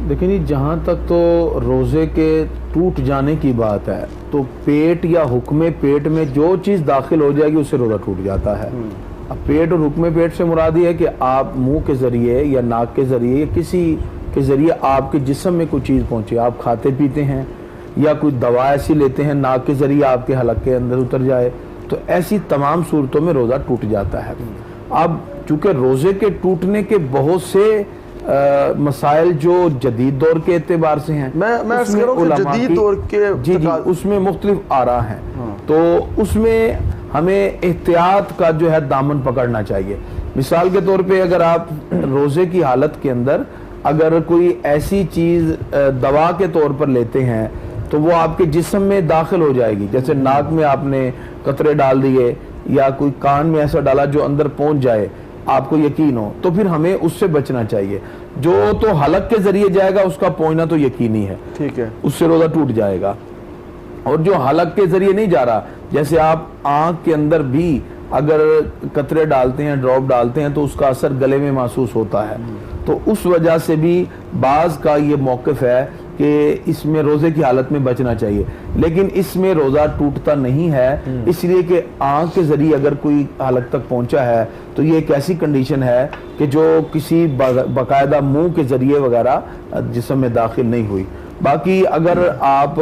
देखिए जी, जहाँ तक तो रोज़े के टूट जाने की बात है तो पेट या हुक्म पेट में जो चीज़ दाखिल हो जाएगी उससे रोज़ा टूट जाता है। अब पेट और हुक्म पेट से मुराद ये है कि आप मुंह के ज़रिए या नाक के ज़रिए या किसी के ज़रिए आपके जिस्म में कोई चीज़ पहुँचे, आप खाते पीते हैं या कोई दवा ऐसी लेते हैं नाक के ज़रिए आपके हलक के अंदर उतर जाए, तो ऐसी तमाम सूरतों में रोज़ा टूट जाता है। अब चूँकि रोज़े के टूटने के बहुत से मसाइल जो जदीद दौर के एतबार से हैं, मैं जदीद दौर के जी उसमें मुख्तलिफ आरा हैं। तो उसमें हमें एहतियात का जो है दामन पकड़ना चाहिए। मिसाल के तौर पे अगर आप रोज़े की हालत के अंदर अगर कोई ऐसी चीज़ दवा के तौर पर लेते हैं तो वो आपके जिस्म में दाखिल हो जाएगी, जैसे नाक में आपने कतरे डाल दिए या कोई कान में ऐसा डाला जो अंदर पहुंच जाए, आपको यकीन हो, तो फिर हमें उससे बचना चाहिए। जो तो हलक के जरिए जाएगा उसका पहुंचना तो यकीनी है, ठीक है, उससे रोज़ा टूट जाएगा। और जो हलक के जरिए नहीं जा रहा, जैसे आप आंख के अंदर भी अगर कतरे डालते हैं, ड्रॉप डालते हैं, तो उसका असर गले में महसूस होता है, तो उस वजह से भी बाज़ का ये मौक़िफ़ है कि इसमें रोज़े की हालत में बचना चाहिए। लेकिन इसमें रोज़ा टूटता नहीं है, इसलिए कि आँख के ज़रिए अगर कोई हालत तक पहुँचा है तो ये एक ऐसी कंडीशन है कि जो किसी बाकायदा मुंह के ज़रिए वगैरह जिस्म में दाखिल नहीं हुई। बाकी अगर आप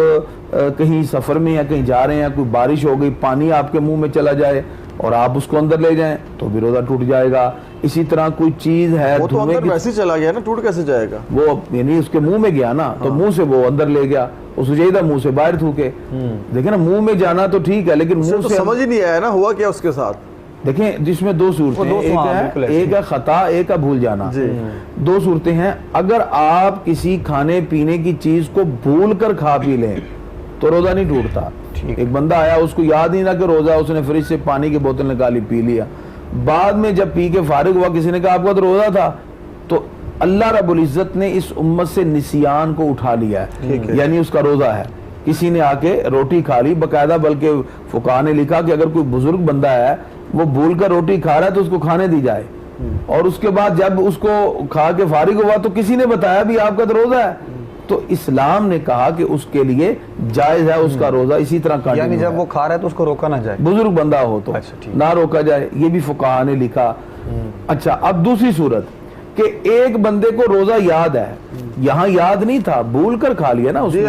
कहीं सफ़र में या कहीं जा रहे हैं, कोई बारिश हो गई, पानी आपके मुंह में चला जाए और आप उसको अंदर ले जाएं तो भी रोज़ा टूट जाएगा। इसी तरह कोई चीज़ है, वो तो अंदर वैसे ही चला गया ना, टूट कैसे जाएगा? वो यानी उसके मुंह में गया ना, तो मुंह से वो अंदर ले गया, उसको चाहिए था मुंह से बाहर थूके। देखे ना, मुंह में जाना तो ठीक है, लेकिन मुंह से समझ ही नहीं आया ना हुआ क्या उसके साथ। देखें, जिसमें दो सूरतें हैं, एक है खता, एक है भूल जाना। दो सूरतें हैं। अगर आप किसी खाने पीने की चीज को भूल कर खा पी लें तो रोजा नहीं टूटता। एक बंदा आया, उसको याद ही ना कि रोजा, उसने फ्रिज से पानी की बोतल निकाली, पी लिया, बाद में जब पी के फारिग हुआ किसी ने कहा आपका तो रोजा था, तो अल्लाह रब्बुल इज्जत ने इस उम्मत से निसियान को उठा लिया है, यानी उसका रोजा है। किसी ने आके रोटी खा ली बाकायदा, बल्कि फुकाहा ने लिखा कि अगर कोई बुजुर्ग बंदा है वो भूल कर रोटी खा रहा है तो उसको खाने दी जाए, और उसके बाद जब उसको खा के फारिग हुआ तो किसी ने बताया भी आपका तो रोजा है, तो इस्लाम ने कहा कि उसके लिए जायज है उसका रोजा इसी तरह, यानी जब वो खा रहा है तो उसको रोका ना जाए, बुजुर्ग बंदा हो तो ना रोका जाए, ये भी फुकाहा ने लिखा। अच्छा, अब दूसरी सूरत कि एक बंदे को रोजा याद है, यहाँ याद नहीं था, भूल कर खा लिया ना उसने।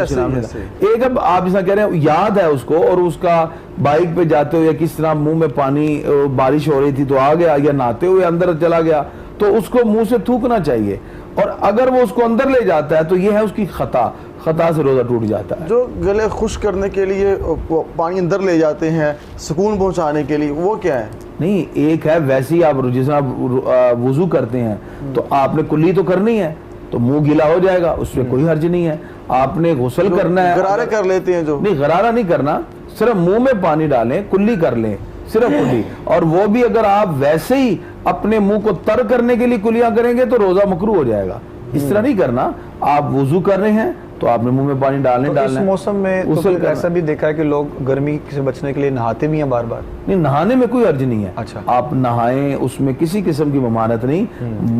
एक अब आप जैसा कह रहे हैं याद है उसको, और उसका बाइक पे जाते हुए किस तरह मुंह में पानी, बारिश हो रही थी तो आ गया, या नहाते हुए अंदर चला गया, तो उसको मुंह से थूकना चाहिए। और अगर वो उसको अंदर ले जाता है तो ये है उसकी खता से रोजा टूट जाता है। जो गले खुश करने के लिए पानी अंदर ले जाते हैं सुकून पहुंचाने के लिए, वो क्या है? नहीं, एक है वैसे ही आप जिस आप वुजू करते हैं तो आपने कुल्ली तो करनी है, तो मुंह गीला हो जाएगा, उसमें कोई हर्ज नहीं है। आपने गुस्ल करना है, गरारे कर लेते हैं जो, नहीं गरारा नहीं करना, सिर्फ मुंह में पानी डालें, कुल्ली कर लें, सिर्फ कुल्ली। और वो भी अगर आप वैसे ही अपने मुंह को तर करने के लिए कुलियां करेंगे तो रोजा मकरूह हो जाएगा। इस तरह नहीं करना। आप वुजू कर रहे हैं तो आपने मुंह में पानी डालना इस मौसम में तो ऐसा भी देखा है कि लोग गर्मी से बचने के लिए नहाते भी हैं बार बार। नहीं, नहाने में कोई अर्ज नहीं है। अच्छा, आप नहाएं, उसमें किसी किस्म की ममानत नहीं।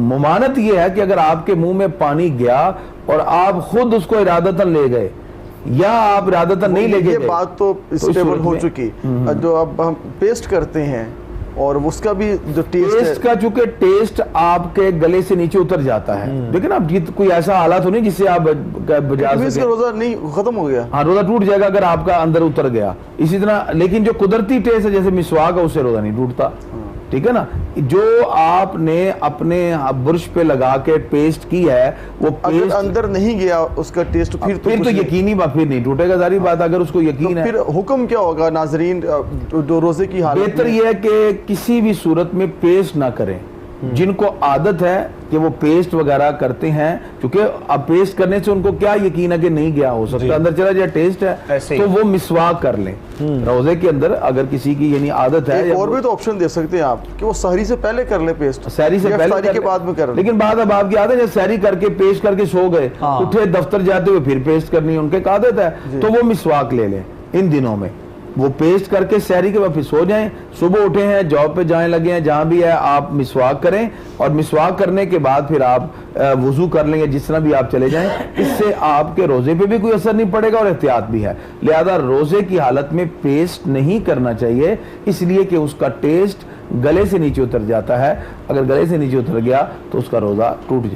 ममानत ये है कि अगर आपके मुंह में पानी गया और आप खुद उसको इरादतन ले गए या आप इरादतन नहीं ले गए, बात तो स्टेबल हो चुकी। जो अब हम पेस्ट करते हैं और उसका भी जो टेस्ट का, चूंकि टेस्ट आपके गले से नीचे उतर जाता है, देखिए ना, कोई ऐसा हालत हो नहीं जिससे आप बाजार से रोजा नहीं खत्म हो गया, हाँ रोजा टूट जाएगा अगर आपका अंदर उतर गया। इसी तरह लेकिन जो कुदरती टेस्ट है जैसे मिसवाक है, उससे रोजा नहीं टूटता, ठीक है ना। जो आपने अपने बुर्श पे लगा के पेस्ट की है, वो पेस्ट अंदर नहीं गया उसका टेस्ट, फिर तो यकीनी बात फिर नहीं टूटेगा, सारी बात। अगर उसको यकीन है, फिर हुक्म क्या होगा नाजरीन जो रोजे की हालत? बेहतर यह है कि किसी भी सूरत में पेस्ट ना करें। जिनको आदत है कि वो पेस्ट वगैरह करते हैं, क्योंकि अब पेस्ट करने से उनको क्या यकीन है कि नहीं गया, हो सकता है अंदर चला जाए, टेस्ट है, तो वो मिसवाक कर लें रोजे के अंदर। अगर किसी की यानी आदत है, और भी तो ऑप्शन दे सकते हैं आप कि वो सहरी से पहले कर ले पेस्ट, सहरी से पहले के बाद में कर। लेकिन बात अब आपकी आदत है सहरी करके पेस्ट करके सो गए, उठे दफ्तर जाते हुए फिर पेस्ट करनी है, उनके आदत है, तो वो मिसवाक ले लें इन दिनों में। वो पेस्ट करके सहरी के बाद फिर सो जाएं, सुबह उठे हैं, जॉब पे जाने लगे हैं, जहां भी है आप मिसवाक करें, और मिसवाक करने के बाद फिर आप वुजू कर लेंगे, जिस तरह भी आप चले जाएं। इससे आपके रोजे पे भी कोई असर नहीं पड़ेगा और एहतियात भी है। लिहाजा रोजे की हालत में पेस्ट नहीं करना चाहिए, इसलिए कि उसका टेस्ट गले से नीचे उतर जाता है। अगर गले से नीचे उतर गया तो उसका रोजा टूट जाए।